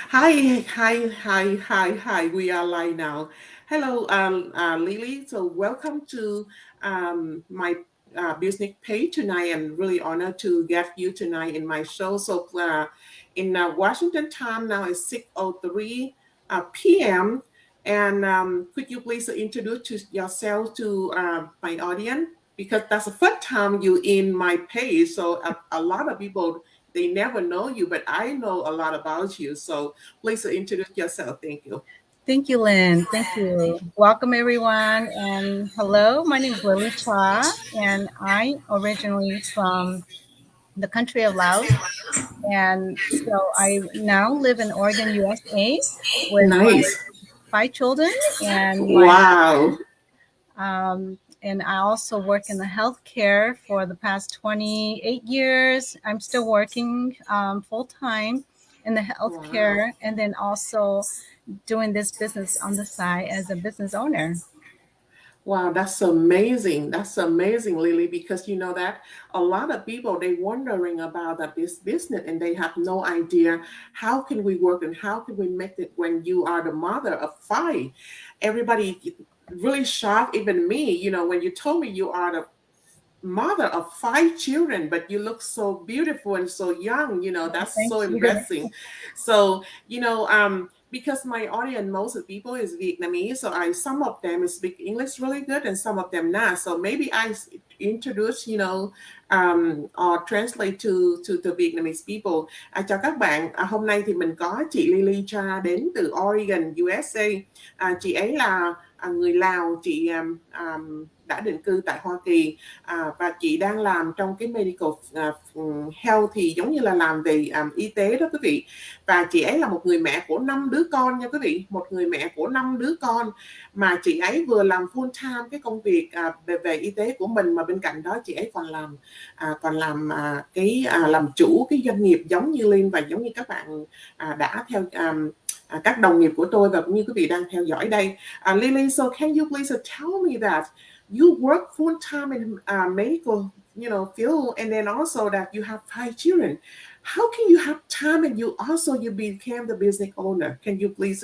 Hi, hi, hi, hi, hi. We are live now. Hello, Lily. So welcome to my business page tonight. I'm really honored to get you tonight in my show. So in Washington time now it's 6:03 p.m. And could you please yourself to my audience? Because that's the first time you in my page. So a lot of people they never know you, but I know a lot about you. So please introduce yourself. Thank you. Thank you, Lynn. Thank you. Welcome, everyone. And hello, my name is Lily Cha, and I originally from the country of Laos. And so I now live in Oregon, USA, with my Nice. 5 children and my Wow. and I also work in the healthcare for the past 28 years. I'm still working full time in the Wow. healthcare, and then also doing this business on the side as a business owner. Wow, that's amazing. That's amazing, Lily, because you know that a lot of people they wondering about this business and they have no idea how can we work and how can we make it when you are the mother of five. Everybody really shocked, even me, when you told me you are the mother of five children, but you look so beautiful and so young, that's Thank so you. impressive. So, because my audience, most of the people is Vietnamese, so some of them speak English really good and some of them not. So maybe introduce, or translate to the Vietnamese people. Chào các bạn, hôm nay thì mình có chị Lily Cha đến từ Oregon, USA. Chị ấy là người Lào, chị đã định cư tại Hoa Kỳ. Và chị đang làm trong cái medical health thì giống như là làm về y tế đó quý vị. Và chị ấy là một người mẹ của 5 đứa con nha quý vị, một người mẹ của 5 đứa con, mà chị ấy vừa làm full time cái công việc về y tế của mình, mà bên cạnh đó chị ấy còn làm chủ cái doanh nghiệp giống như Linh và giống như các bạn đã theo các đồng nghiệp của tôi và cũng như quý vị đang theo dõi đây. Lily, so can you please tell me that you work full time in medical, field, and then also that you have 5 children. How can you have time and you became the business owner? Can you please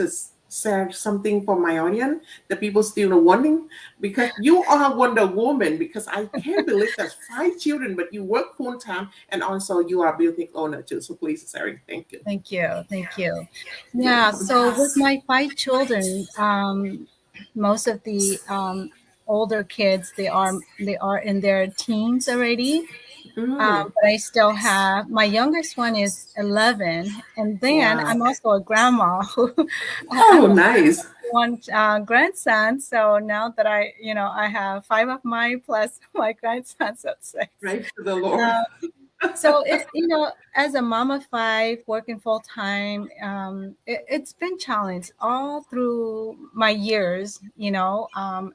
share something for my audience? The people still are wondering because you are Wonder Woman. Because I can't believe that 5 children, but you work full time and also you are a business owner too. So please, Sarah, thank you. Thank you. Thank you. You're Yeah. So with my 5 children, most of the older kids they are in their teens already. welcome. But I still have my youngest one is 11, and then Wow. I'm also a grandma who I Oh, have nice. one grandson. So now that I have five of mine plus my grandson, so six. Praise to the Lord. So as a mom of five working full time, it's been challenged all through my years,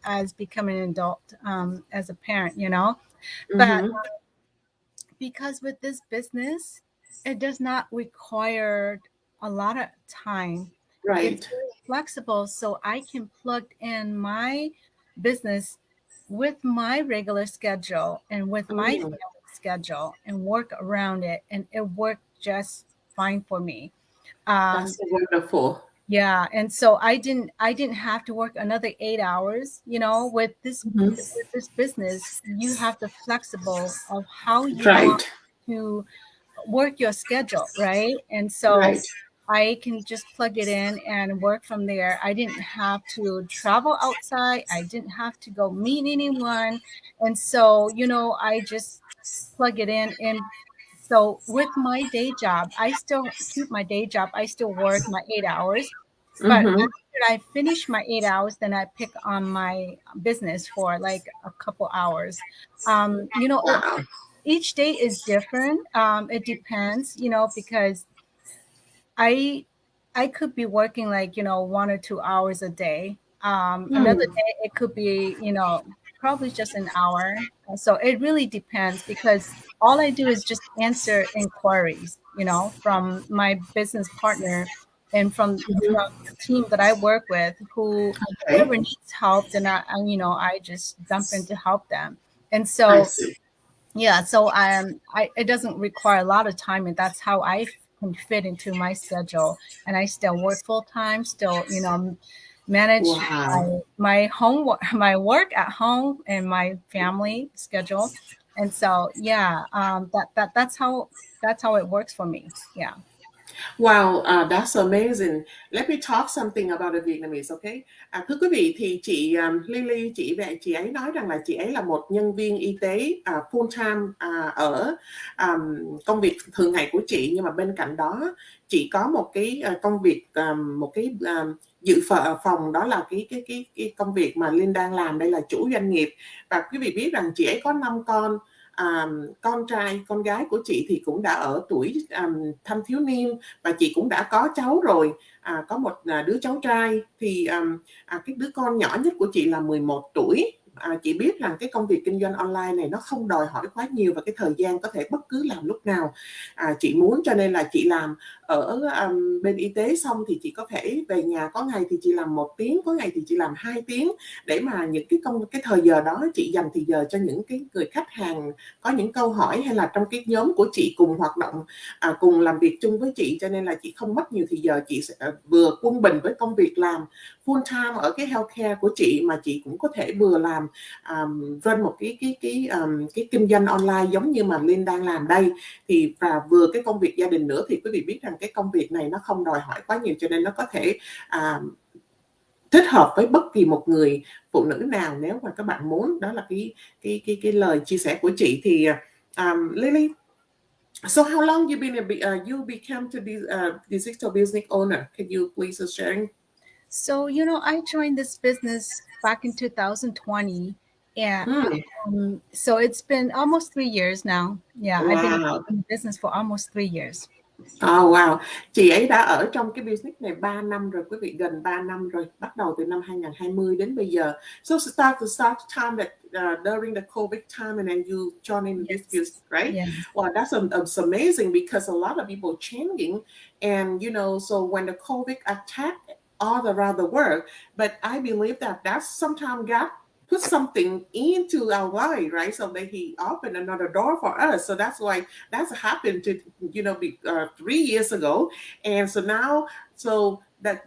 as becoming an adult, as a parent, but Mm-hmm. because with this business, it does not require a lot of time. It's Right. very flexible, so I can plug in my business with my regular schedule and with my Mm, family schedule and work around it, and it worked just fine for me. that's Um, so wonderful. yeah, and so I didn't have to work another 8 hours. With this business, you have the flexible of how you want Right. to work your schedule, right? And so Right. I can just plug it in and work from there. I didn't have to travel outside. I didn't have to go meet anyone. And so, I just plug it in. And so with my day job, I still keep my day job. I still work my 8 hours. But Mm-hmm. after I finish my 8 hours, then I pick on my business for like a couple hours. Um, you know, it, Wow. each day is different. It depends, because I I could be working like 1 or 2 hours a day. Another Mm, day it could be probably just an hour. So it really depends because all I do is just answer inquiries, from my business partner and from mm-hmm. the team that I work with, Okay. whoever needs help, then I just jump in to help them. And I so see. yeah, so it doesn't require a lot of time, and that's how I can fit into my schedule, and I still work full time, still, manage Wow. my home, my work at home, and my family schedule. And so, yeah, that's how it works for me. Yeah. Wow, that's amazing. Let me talk something about the Vietnamese, okay? Thưa quý vị, thì chị Lily, chị ấy nói rằng là chị ấy là một nhân viên y tế full time ở công việc thường ngày của chị, nhưng mà bên cạnh đó chị có một cái công việc, một cái phòng, đó là cái công việc mà Linh đang làm đây là chủ doanh nghiệp. Và quý vị biết rằng chị ấy có 5 con. Con trai con gái của chị thì cũng đã ở tuổi thanh thiếu niên, và chị cũng đã có cháu rồi, có một đứa cháu trai. Thì cái đứa con nhỏ nhất của chị là 11 tuổi. Chị biết rằng cái công việc kinh doanh online này nó không đòi hỏi quá nhiều, và cái thời gian có thể bất cứ làm lúc nào chị muốn, cho nên là chị làm ở bên y tế xong thì chị có thể về nhà, có ngày thì chị làm 1 tiếng, có ngày thì chị làm 2 tiếng, để mà những cái thời giờ đó chị dành thì giờ cho những cái người khách hàng có những câu hỏi, hay là trong cái nhóm của chị cùng hoạt động, cùng làm việc chung với chị. Cho nên là chị không mất nhiều thì giờ, chị sẽ vừa quân bình với công việc làm full time ở cái healthcare của chị, mà chị cũng có thể vừa làm run một cái kinh doanh online giống như mà Linh đang làm đây. Thì và vừa cái công việc gia đình nữa, thì quý vị biết rằng cái công việc này nó không đòi hỏi quá nhiều, cho nên nó có thể thích hợp với bất kỳ một người phụ nữ nào nếu mà các bạn muốn. Đó là cái lời chia sẻ của chị. Thì Lily, so how long you been you became to be digital business owner? Can you please share? So, I joined this business back in 2020. And Hmm. so it's been almost 3 years now. Yeah, I've been Wow. in business for almost 3 years. Oh, wow. Chị ấy đã ở trong cái business này 3 năm rồi quý vị, gần 3 năm rồi, bắt đầu từ năm 2020 đến bây giờ. So start time that during the COVID time, and then you join in this Yes. business, right? Yes. Wow, that's amazing, because a lot of people changing, and so when the COVID attacked all around the world, but I believe that sometimes God put something into our life, right? So that He opened another door for us. So that's why that's happened to 3 years ago, and so now, so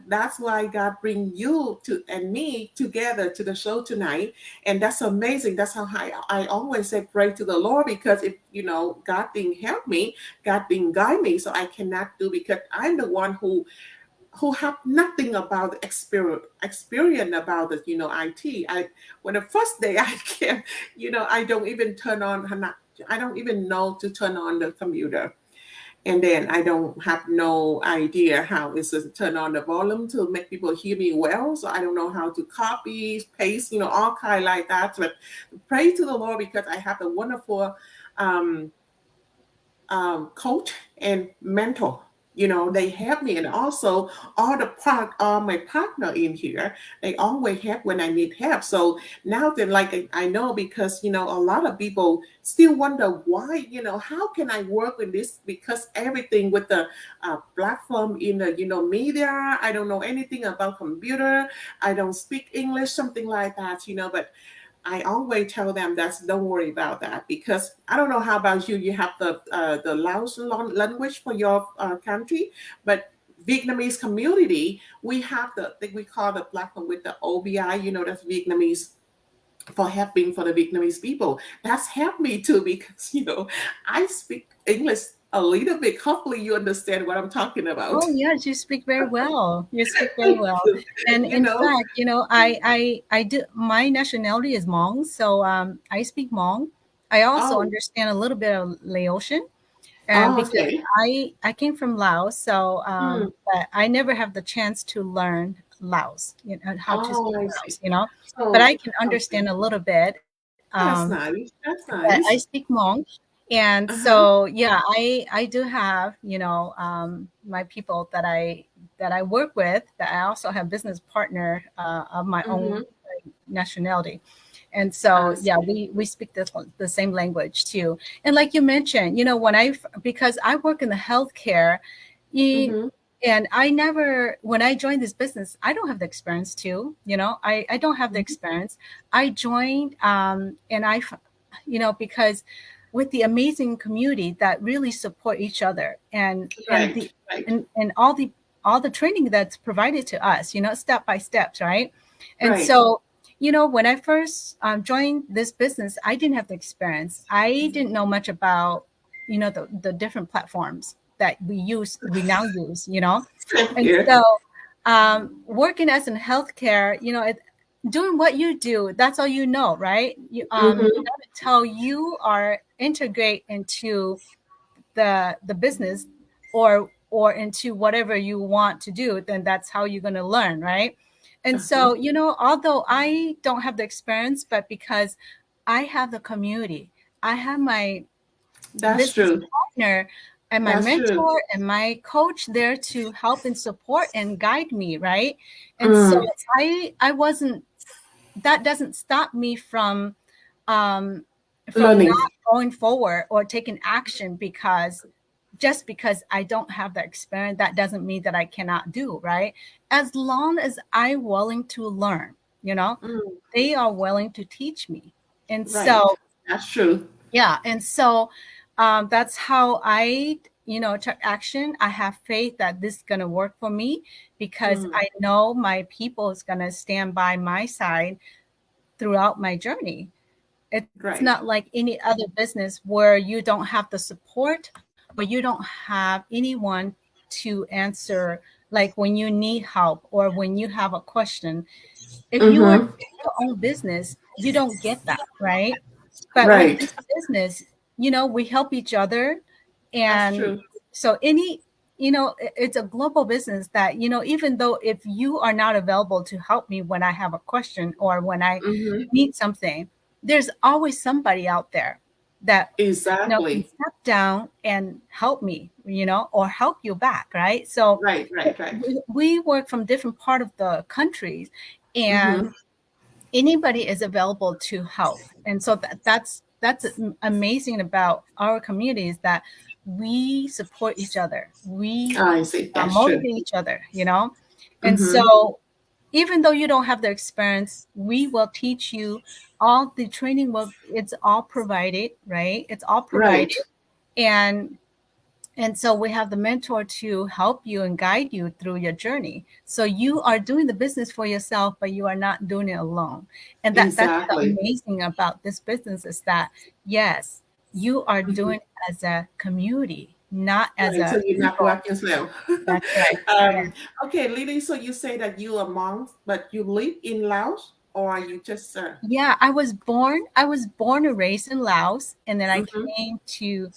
that's why God bring you to and me together to the show tonight, and that's amazing. That's how I always say pray to the Lord, because if God didn't help me, God didn't guide me, so I cannot do, because I'm the one who have nothing about the experience about the IT. When the first day I came, I don't even turn on. I don't even know to turn on the computer, and then I don't have no idea how is to turn on the volume to make people hear me well. So I don't know how to copy, paste, all kind like that. But pray to the Lord, because I have a wonderful um, coach and mentor. They help me, and also all my partner in here, they always help when I need help. So now that, like, I know, because a lot of people still wonder why, how can I work with this, because everything with the platform in the media, I don't know anything about computer, I don't speak English, something like that, but I always tell them that don't worry about that, because I don't know how about you. You have the Laos language for your country, but Vietnamese community, we have the thing we call the platform with the OBI. That's Vietnamese for helping for the Vietnamese people. That's helped me too, because I speak English a little bit. Hopefully, you understand what I'm talking about. Oh yes, you speak very well. You speak very well. And you in know. fact, I do, my nationality is Hmong, so I speak Hmong. I also Oh, understand a little bit of Laotian, and oh, because okay. I came from Laos, so Hmm. but I never have the chance to learn Laos, how to Oh, speak I see. Laos. But So, I can okay. understand a little bit. That's nice. That's But I nice. speak Hmong, and Uh-huh. so yeah, I do have my people that I work with, that I also have business partner of my own Mm-hmm. nationality. And I so yeah, see. we speak the same language too. And like you mentioned, because I work in the healthcare, you, Mm-hmm. and I never, when I joined this business, I don't have the experience too. I don't have the experience. I joined, and because with the amazing community that really support each other, and Right, right, and all the training that's provided to us, step by steps, right? And right. so, when I first joined this business, I didn't have the experience. I didn't know much about, the different platforms that we now use, Same and here. so working as in healthcare, doing what you do, that's all right? Mm-hmm. Not until you are integrate into the business or into whatever you want to do, then that's how you're going to learn, right? And Uh-huh. so, although I don't have the experience, but because I have the community, I have my That's business true. partner and my That's true. mentor and my coach there to help and support and guide me, right? And so Mm. I wasn't that doesn't stop me um from Learning. not going forward or taking action, because just because I don't have the experience, that doesn't mean that I cannot do, right? As long as I'm willing to learn, you know, Mm. they are willing to teach me. And Right. so, That's true. yeah. And so that's how I, took action. I have faith that this is going to work for me, because Mm. I know my people is going to stand by my side throughout my journey. It's not Right. like any other business where you don't have the support, or you don't have anyone to answer, like when you need help or when you have a question. If you are Mm-hmm. doing your own business, you don't get that, right? But with Right. this business, we help each other. That's And true. so it's a global business that, even though if you are not available to help me when I have a question or when I Mm-hmm. need something, there's always somebody out there that, can Exactly. step down and help me, or help you back, right? So Right, right, right. we work from different part of the countries, and Mm-hmm. anybody is available to help. And so that's amazing about our community, is that we support each other, we I see. That's true. motivate each other, and Mm-hmm. so even though you don't have the experience, we will teach you. All the training will It's all provided, right? It's all Right. provided. And and so we have the mentor to help you and guide you through your journey. So you are doing the business for yourself, but you are not doing it alone. And that's the Exactly. amazing about this business, is that yes, you are Mm-hmm. doing it as a community, not as Right. So a you people. network yourself. That's right. Yeah. Okay, Lily. So you say that you are monk, but you live in Laos, or are you just? Yeah, I was born and raised in Laos, and then I Mm-hmm. came to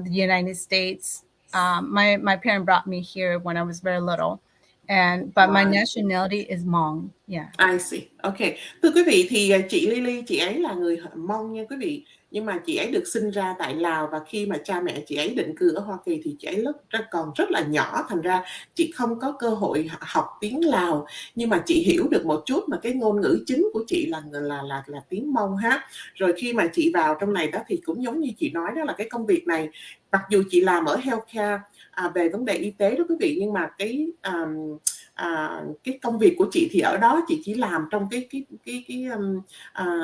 the United States. My parent brought me here when I was very little, and but Oh, my I see. nationality is Hmong. Yeah. I see. Ok. Thưa quý vị thì chị Lily, chị ấy là người Mông nha quý vị. Nhưng mà chị ấy được sinh ra tại Lào, và khi mà cha mẹ chị ấy định cư ở Hoa Kỳ thì chị ấy còn rất là nhỏ, thành ra chị không có cơ hội học tiếng Lào. Nhưng mà chị hiểu được một chút, mà cái ngôn ngữ chính của chị là tiếng Mông ha. Rồi khi mà chị vào trong này đó thì cũng giống như chị nói đó, là cái công việc này mặc dù chị làm ở healthcare về vấn đề y tế đó quý vị, nhưng mà cái công việc của chị thì ở đó chị chỉ làm trong à,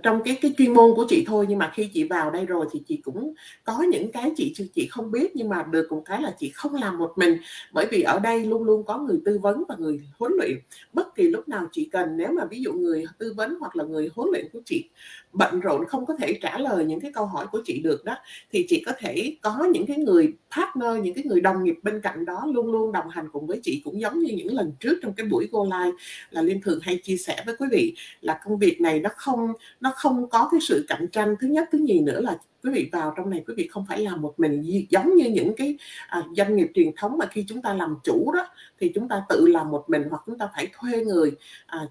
trong cái chuyên môn của chị thôi. Nhưng mà khi chị vào đây rồi thì chị cũng có những cái chị không biết, nhưng mà được một cái là chị không làm một mình, bởi vì ở đây luôn luôn có người tư vấn và người huấn luyện. Bất kỳ lúc nào chị cần, nếu mà ví dụ người tư vấn hoặc là người huấn luyện của chị bận rộn không có thể trả lời những cái câu hỏi của chị được đó, thì chị có thể có những cái người partner, những cái người đồng nghiệp bên cạnh đó luôn luôn đồng hành cùng với chị. Cũng giống như những lần trước trong cái buổi go live là Liên thường hay chia sẻ với quý vị, là công việc này nó không có cái sự cạnh tranh. Thứ nhất, thứ nhì nữa là quý vị vào trong này quý vị không phải làm một mình, giống như những cái doanh nghiệp truyền thống mà khi chúng ta làm chủ đó thì chúng ta tự làm một mình, hoặc chúng ta phải thuê người,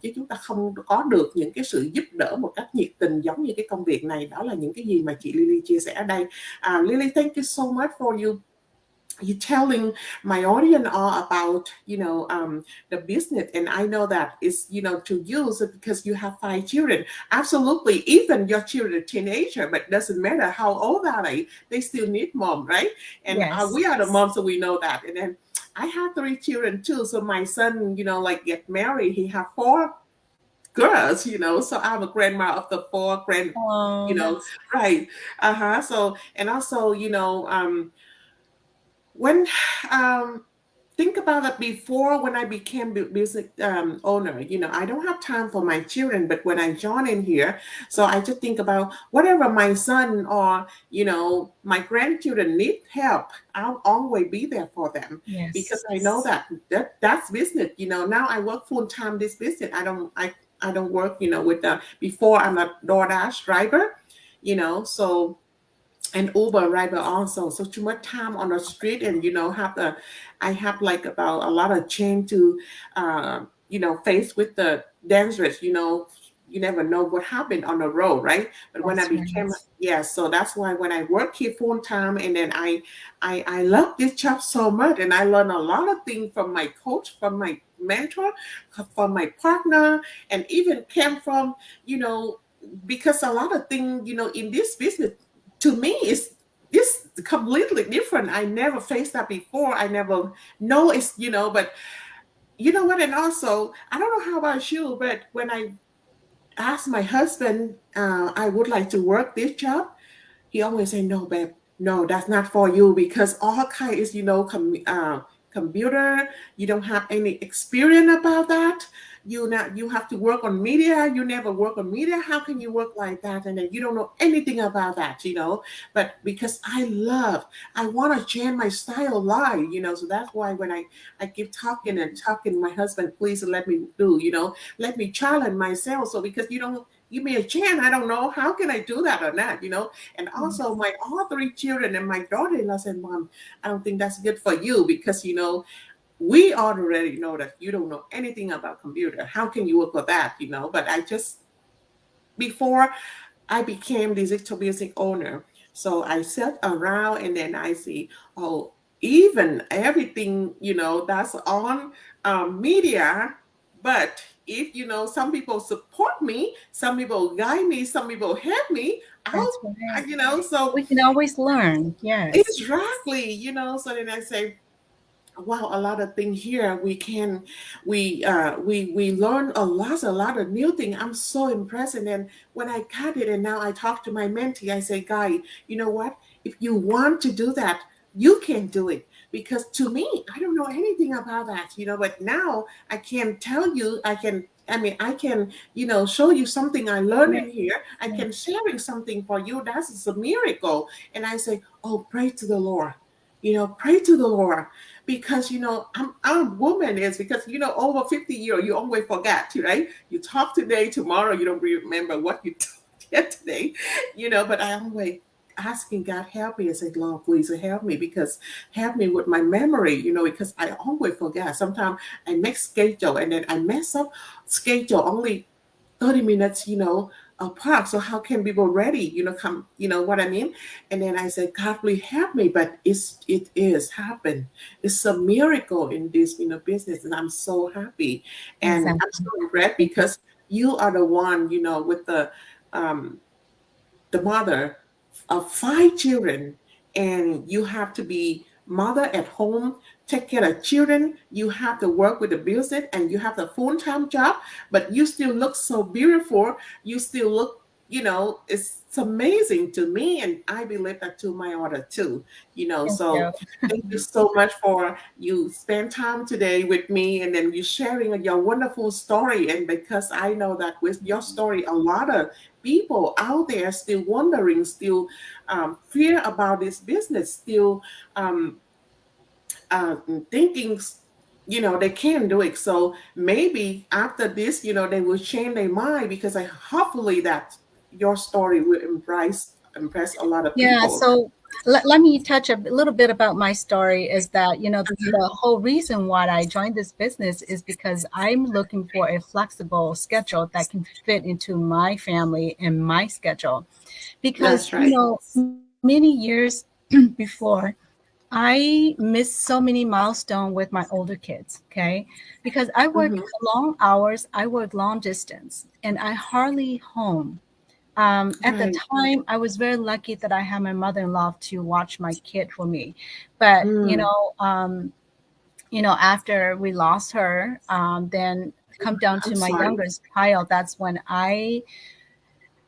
chứ chúng ta không có được những cái sự giúp đỡ một cách nhiệt tình giống như cái công việc này. Đó là những cái gì mà chị Lily chia sẻ ở đây. Lily, thank you so much for you telling my audience all about the business. And I know that it's to use it because you have 5 children. Absolutely, even your children are teenager, but doesn't matter how old are they still need mom, right? And Yes. we are the mom, so we know that. And then I have 3 children too. So my son, like get married, he have 4 girls, so I'm a grandma of the four you Oh, know, that's right. Uh-huh. So, and also, when think about it, before when I became business owner, I don't have time for my children, but when I join in here, so I just think about whatever my son or, my grandchildren need help, I'll always be there for them, because yes, I know that's business. Now I work full time this business. I don't work, with the, before I'm a DoorDash driver, so, and Uber driver also. So too much time on the street, and I have like about a lot of change to, face with the dangerous. You never know what happened on the road, right? But when I that's right. became, yeah, so that's why when I work here full time, and then I love this job so much, and I learn a lot of things from my coach, from my mentor, from my partner, and even came from, you know because a lot of things, in this business, to me, is this completely different. I never faced that before. I never know it's, but you know what? And also, I don't know how about you, but when I asked my husband, I would like to work this job, he always say, "No, babe, no, that's not for you, because all kind is, computer. You don't have any experience about that. You have to work on media. You never work on media. How can you work like that? And then you don't know anything about that. But because I want to change my style of life. So that's why when I keep talking and talking, my husband, please let me let me challenge myself. So because you don't give me a chance, I don't know how can I do that or not. And also, Yes, my all three children and my daughter-in-law said, "Mom, I don't think that's good for you, because we already know that you don't know anything about computer. How can you work with that?" But I just, before I became digital music owner, so I sat around and then I see, oh, even everything that's on media, but if some people support me, some people guide me, some people help me, that's I'll, right. so We can always learn. Yes, exactly, so then I say, wow, a lot of things here we can, we learn a lot of new things. I'm so impressed. And then when I got it, and now I talk to my mentee, I say, "Guy, you know what, if you want to do that, you can do it." Because to me, I don't know anything about that. But now I can tell you, I can, show you something I learned right. in here. I Right. can sharing something for you. That's a miracle. And I say, "Oh, pray to the Lord." Pray to the Lord, because I'm a woman, is because over 50 years you always forget, right? You talk today, tomorrow you don't remember what you talked yesterday, but I always asking God, help me. I said, "Lord, please help me, because help me with my memory, because I always forget. Sometimes I make schedule and then I mess up schedule only 30 minutes, apart. So how can people ready, come, what I mean?" And then I said, "God, please help me." But it is happen. It's a miracle in this, business. And I'm so happy. And I'm Exactly. so regret, because you are the one, with um, the mother of five children, and you have to be mother at home, take care of children, you have to work with the business, and you have the full-time job, but you still look so beautiful. You still look, it's amazing to me, and I believe that to my order too. Thank So you. thank you so much for you spend time today with me, and then you sharing your wonderful story. And because I know that with your story, a lot of people out there still wondering, still fear about this business, still um, uh, thinking, they can do it. So maybe after this, they will change their mind, because I hopefully that your story will impress a lot of Yeah, people. so let me touch a little bit about my story is that, the whole reason why I joined this business is because I'm looking for a flexible schedule that can fit into my family and my schedule. Because, That's right. many years before, I missed so many milestones with my older kids, okay? Because I work Hmm. long hours, I work long distance, and I hardly home. At the Right. time, I was very lucky that I had my mother-in-law to watch my kid for me. But Mm. after we lost her, then come down I'm to my sorry. youngest child, that's when I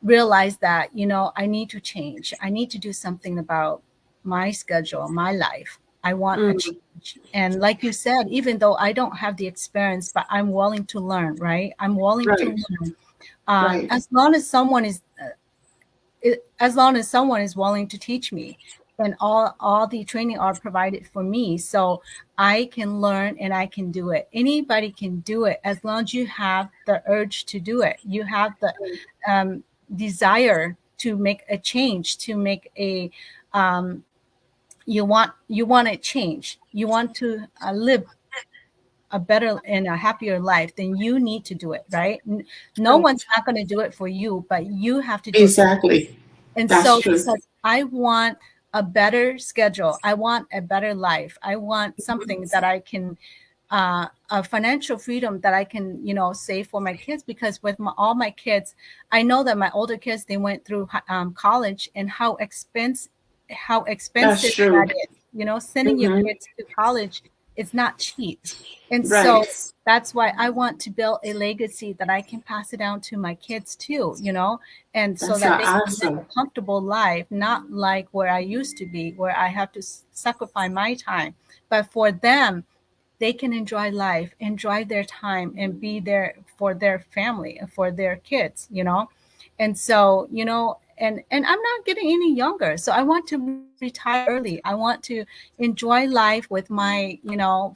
realized that, I need to change. I need to do something about my schedule, my life. I want a Mm, change. And like you said, even though I don't have the experience, but I'm willing to learn, right? I'm willing to right, learn. right. As long as someone is as long as someone is willing to teach me, and all the training are provided for me, so I can learn and I can do it. Anybody can do it as long as you have the urge to do it. You have the um, desire to make a change, to make a you want to change. You want to live a better and a happier life, then you need to do it, right? No one's Right. not going to do it for you, but you have to do it for. Exactly. And That's so, true. because I want a better schedule, I want a better life, I want something that I can, a financial freedom that I can, save for my kids. Because with all my kids, I know that my older kids, they went through college, and how That's expensive that true. is. Sending your Hmm. kids to college is not cheap. And Right. so that's why I want to build a legacy that I can pass it down to my kids too, and so That's that they can live awesome. a comfortable life, not like where I used to be, where I have to sacrifice my time. But for them, they can enjoy life, enjoy their time, and be there for their family and for their kids. And so, and I'm not getting any younger, so I want to retire early. I want to enjoy life with my,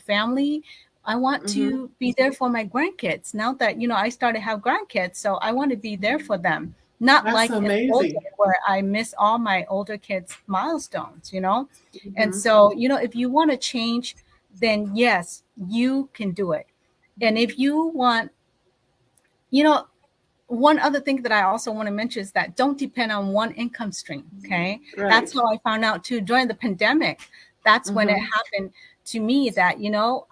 family. I want Hmm. to be there for my grandkids now that, I started to have grandkids. So I want to be there for them, not That's like as older, amazing. where I miss all my older kids' milestones. And Hmm. so, if you want to change, then yes, you can do it. And if you want, you know, one other thing that I also want to mention is that don't depend on one income stream. Okay. That's Right. how I found out too during the pandemic. That's when it Hmm. happened to me that,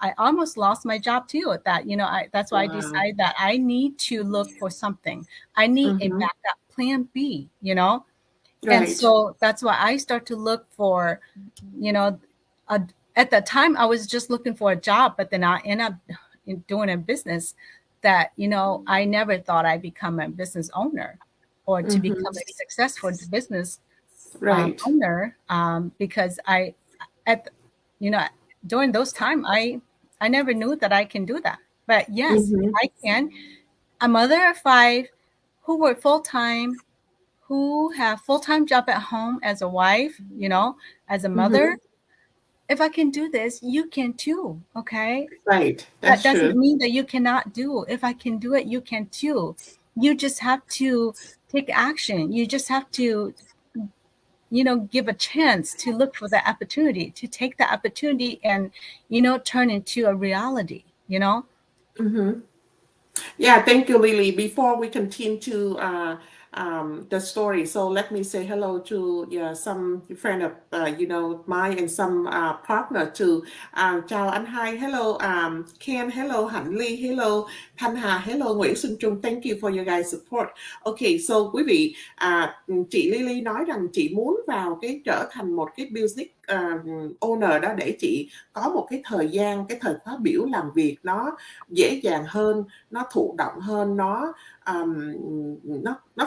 I almost lost my job too. That, that's why I Wow. decided that I need to look for something. I need a Hmm. backup plan B. And Right. so that's why I start to look for, you know, a, at the time I was just looking for a job, but then I end up doing a business that, I never thought I'd become a business owner or to Hmm. become a successful business Right. owner, because at, you know, during those time, I never knew that I can do that. But yes, Hmm. I can. A mother of five who work full time, who have full-time job at home as a wife, as a mother. Hmm. If I can do this, you can too. Okay. Right. That That's doesn't true. mean that you cannot do. If I can do it, you can too. You just have to take action. You just have to, give a chance to look for the opportunity, to take the opportunity and, turn into a reality. Hmm. Yeah, thank you, Lily. Before we continue to the story, so let me say hello to, yeah, some friend of mine, and some partner too. Chào anh Hai, hello Ken, hello Hạnh Ly, hello Thanh Hà, hello Nguyễn Xuân Trung. Thank you for your guys support. Okay, so quý vị, chị Lily nói rằng chị muốn vào trở thành một cái business owner đó, để chị có một cái thời gian, cái thời khóa biểu làm việc nó dễ dàng hơn, nó thụ động hơn, nó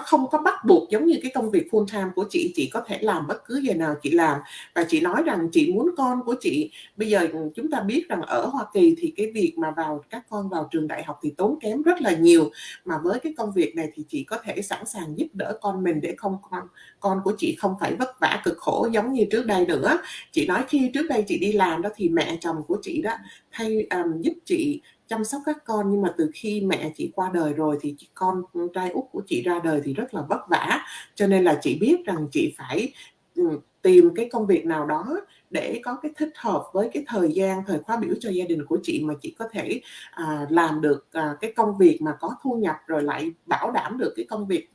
không có bắt buộc giống như cái công việc full time của chị có thể làm bất cứ giờ nào chị làm. Và chị nói rằng chị muốn con của chị, bây giờ chúng ta biết rằng ở Hoa Kỳ thì cái việc mà các con vào trường đại học thì tốn kém rất là nhiều, mà với cái công việc này thì chị có thể sẵn sàng giúp đỡ con mình, để con của chị không phải vất vả cực khổ giống như trước đây nữa. Chị nói khi trước đây chị đi làm đó thì mẹ chồng của chị đó giúp chị chăm sóc các con, nhưng mà từ khi mẹ chị qua đời rồi thì con trai út của chị ra đời thì rất là vất vả, cho nên là chị biết rằng chị phải tìm cái công việc nào đó để có cái thích hợp với cái thời khóa biểu cho gia đình của chị, mà chị có thể làm được cái công việc mà có thu nhập, rồi lại bảo đảm được cái công việc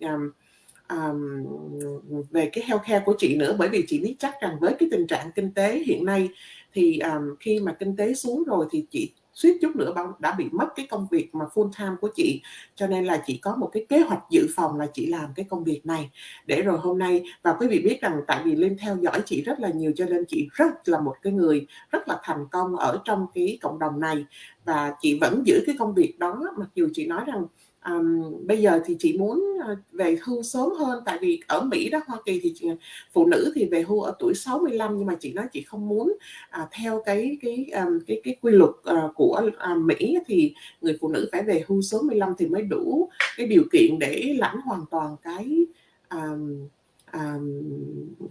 về cái healthcare của chị nữa. Bởi vì chị biết chắc rằng với cái tình trạng kinh tế hiện nay thì khi mà kinh tế xuống rồi thì chị suýt chút nữa đã bị mất cái công việc mà full time của chị, cho nên là chị có một cái kế hoạch dự phòng là chị làm cái công việc này, để rồi hôm nay, và quý vị biết rằng tại vì Linh theo dõi chị rất là nhiều, cho nên chị rất là một cái người rất là thành công ở trong cái cộng đồng này. và chị vẫn giữ cái công việc đó, mặc dù chị nói rằng bây giờ thì chị muốn về hưu sớm hơn, tại vì ở Mỹ đó, Hoa Kỳ thì phụ nữ thì về hưu ở tuổi 65, nhưng mà chị nói chị không muốn theo cái quy luật của Mỹ thì người phụ nữ phải về hưu sớm 15 thì mới đủ cái điều kiện để lãnh hoàn toàn cái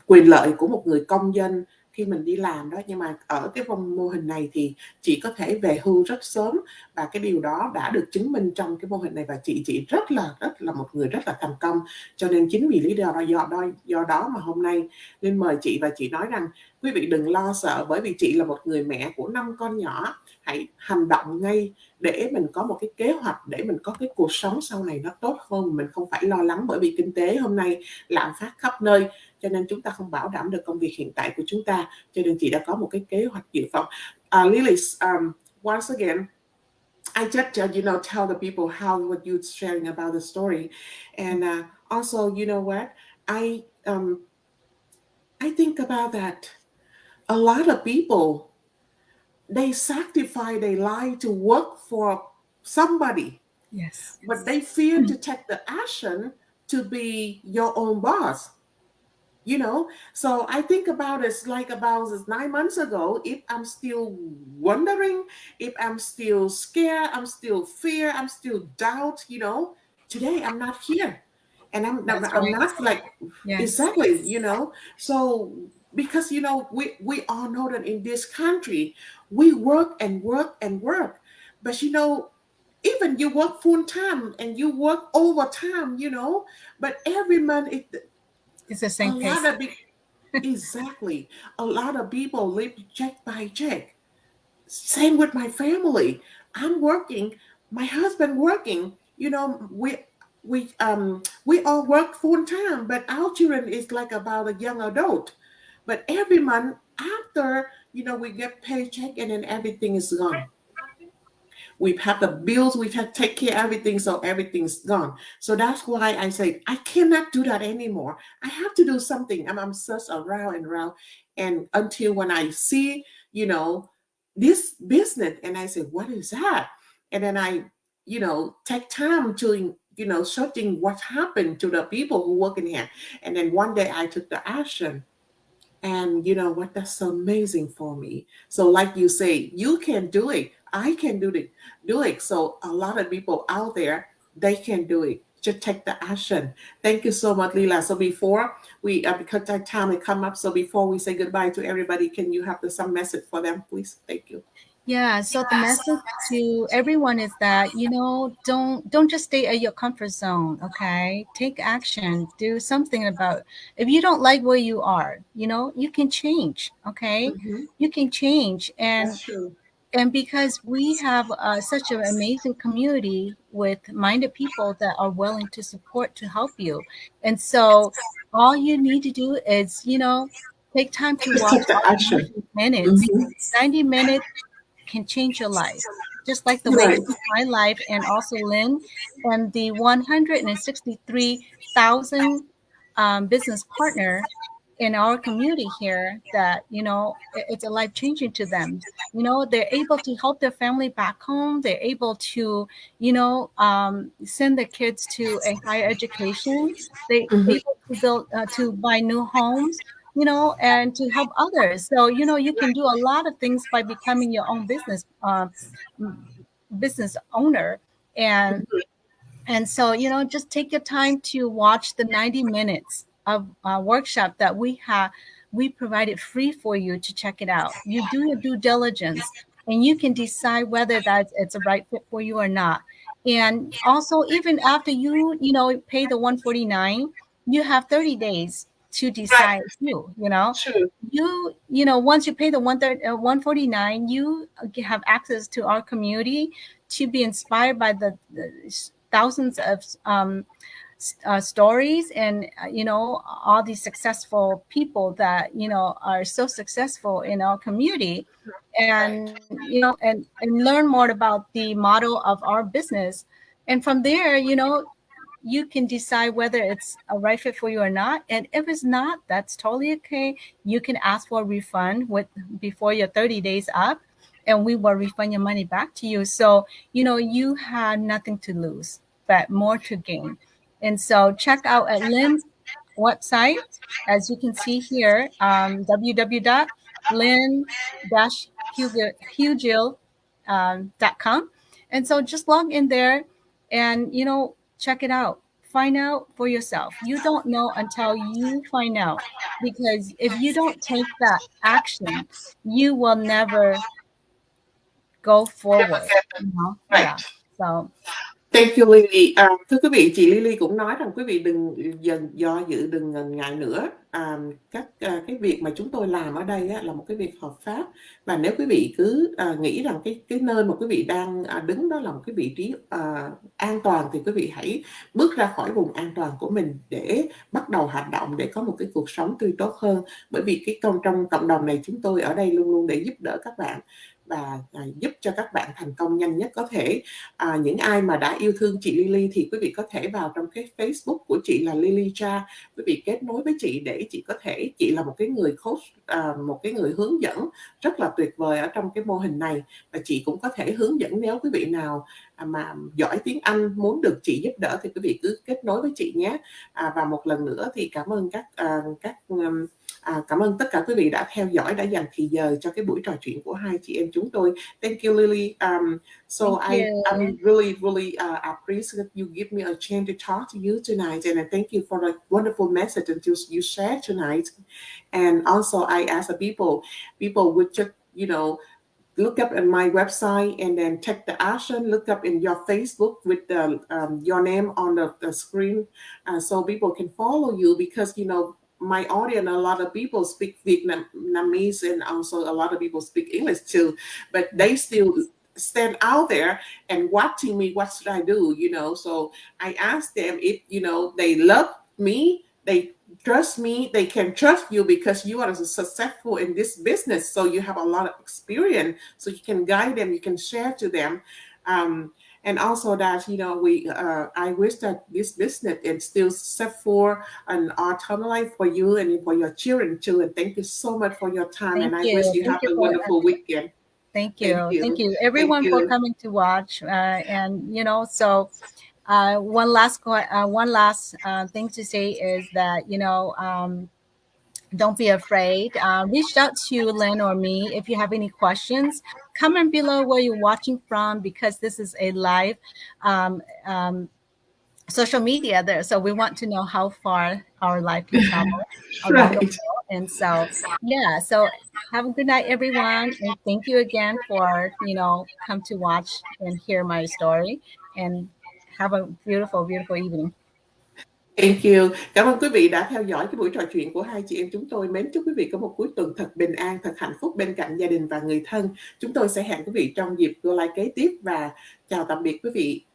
quyền lợi của một người công dân khi mình đi làm đó. Nhưng mà ở cái mô hình này thì chị có thể về hưu rất sớm, và cái điều đó đã được chứng minh trong cái mô hình này, và chị rất là một người rất là thành công. Cho nên chính vì lý do do đó mà hôm nay Linh mời chị, và chị nói rằng quý vị đừng lo sợ, bởi vì chị là một người mẹ của 5 con nhỏ. Hãy hành động ngay để mình có một cái kế hoạch, để mình có cái cuộc sống sau này nó tốt hơn. Mình không phải lo lắng bởi vì kinh tế hôm nay lạm phát khắp nơi, cho nên chúng ta không bảo đảm được công việc hiện tại của chúng ta. Cho nên chị đã có một cái kế hoạch dự phòng. Lily, once again, I just tell the people how what you're sharing about the story, and also, you know what, I think about that. A lot of people, they sacrifice their life to work for somebody, Yes. but they fear to take the action to be your own boss. So I think about it like about 9 months ago. If I'm still wondering, if I'm still scared, I'm still fear, I'm still doubt, today I'm not here, and That's I'm right. not like Yes. exactly. So because we all know that in this country we work and work and work, but even you work full time and you work overtime, but every month It's the a same lot pace. of exactly. A lot of people live check by check. Same with my family. I'm working, my husband working. We all work full time, but our children is like about a young adult. But every month after, we get paycheck and then everything is gone. We have the bills, we have to take care of everything, so everything's gone. So that's why I say I cannot do that anymore. I have to do something. I'm just around and around, and until when I see, this business, and I say, what is that? And then I, take time to, searching what happened to the people who work in here. And then one day I took the action, and you know what? That's so amazing for me. So, like you say, you can do it. I can do it. So, a lot of people out there, they can do it. Just take the action. Thank you so much, Lila. So before we, because our time will come up, so before we say goodbye to everybody, can you have some message for them, please? Thank you. Yeah, so the message to everyone is that, don't just stay at your comfort zone, okay? Take action, do something about. If you don't like where you are, you can change, okay? Mm-hmm. You can change, and That's true. because we have such an amazing community with minded people that are willing to support to help you. And so all you need to do is, take time to Just watch take the our action. 90 minutes. Mm-hmm. 90 minutes can change your life, just like the way it Right. changed my life, and also Lynn and the 163,000 business partner in our community here that it's a life changing to them. They're able to help their family back home. They're able to send their kids to a higher education. They Mm-hmm. able to build to buy new homes, and to help others. So, you can do a lot of things by becoming your own business owner. And so, just take your time to watch the 90 minutes of workshop that we provided free for you to check it out. You do your due diligence, and you can decide whether it's a right fit for you or not. And also, even after pay the 149, you have 30 days to Right. decide True. once you pay the 149, you have access to our community to be inspired by the thousands of stories, and all these successful people that are so successful in our community, Right. and and learn more about the model of our business. And from there, you can decide whether it's a right fit for you or not. And if it's not, that's totally okay. You can ask for a refund before your 30 days up. and we will refund your money back to you. So, you had nothing to lose, but more to gain. And so check out at Lynn's website, as you can see here, www.lynn-hugill.com. And so just log in there and, check it out. Find out for yourself. You don't know until you find out, because if you don't take that action, you will never go forward. Right. Yeah. So Thank you, Lily. Thưa quý vị, chị Lily cũng nói rằng quý vị đừng do dự, đừng ngần ngại nữa. Cái việc mà chúng tôi làm ở đây á, là một cái việc hợp pháp, và nếu quý vị cứ nghĩ rằng cái nơi mà quý vị đang đứng đó là một cái vị trí an toàn, thì quý vị hãy bước ra khỏi vùng an toàn của mình để bắt đầu hành động, để có một cái cuộc sống tươi tốt hơn. Bởi vì trong cộng đồng này, chúng tôi ở đây luôn luôn để giúp đỡ các bạn và giúp cho các bạn thành công nhanh nhất có thể. Những ai mà đã yêu thương chị Lily thì quý vị có thể vào trong cái Facebook của chị là Lily Cha, quý vị kết nối với chị để chị là một cái người coach, một cái người hướng dẫn rất là tuyệt vời ở trong cái mô hình này, và chị cũng có thể hướng dẫn nếu quý vị nào mà giỏi tiếng Anh muốn được chị giúp đỡ thì quý vị cứ kết nối với chị nhé. Và một lần nữa thì cảm ơn cảm ơn tất cả quý vị đã theo dõi, đã dành thì giờ cho cái buổi trò chuyện của hai chị em chúng tôi. Thank you, Lily. So I'm really appreciate you give me a chance to talk to you tonight, and I thank you for the wonderful message that you shared tonight. And also, I ask the people would just look up in my website and then take the action. Look up in your Facebook with your name on the screen, so people can follow you, because my audience, a lot of people speak Vietnamese, and also a lot of people speak English too, but they still stand out there and watching me. What should I do? So I asked them if they love me, they trust me, they can trust you because you are successful in this business. So you have a lot of experience, so you can guide them, you can share to them. And also that I wish that this business is still successful and eternal life for you and for your children too. And thank you so much for your time. thank And I wish you. you Thank have you a for wonderful weekend. Thank Thank you. Thank you. you, Thank everyone, for you. coming to watch. And so one last thing to say is that don't be afraid. Reach out to Lynn or me if you have any questions. Comment below where you're watching from, because this is a live social media there. So we want to know how far our life can travel around the Right. world. And so, yeah, so have a good night, everyone. And thank you again for, come to watch and hear my story. And have a beautiful, beautiful evening. Thank you. Cảm ơn quý vị đã theo dõi cái buổi trò chuyện của hai chị em chúng tôi. Mến chúc quý vị có một cuối tuần thật bình an, thật hạnh phúc bên cạnh gia đình và người thân. Chúng tôi sẽ hẹn quý vị trong dịp live kế tiếp, và chào tạm biệt quý vị.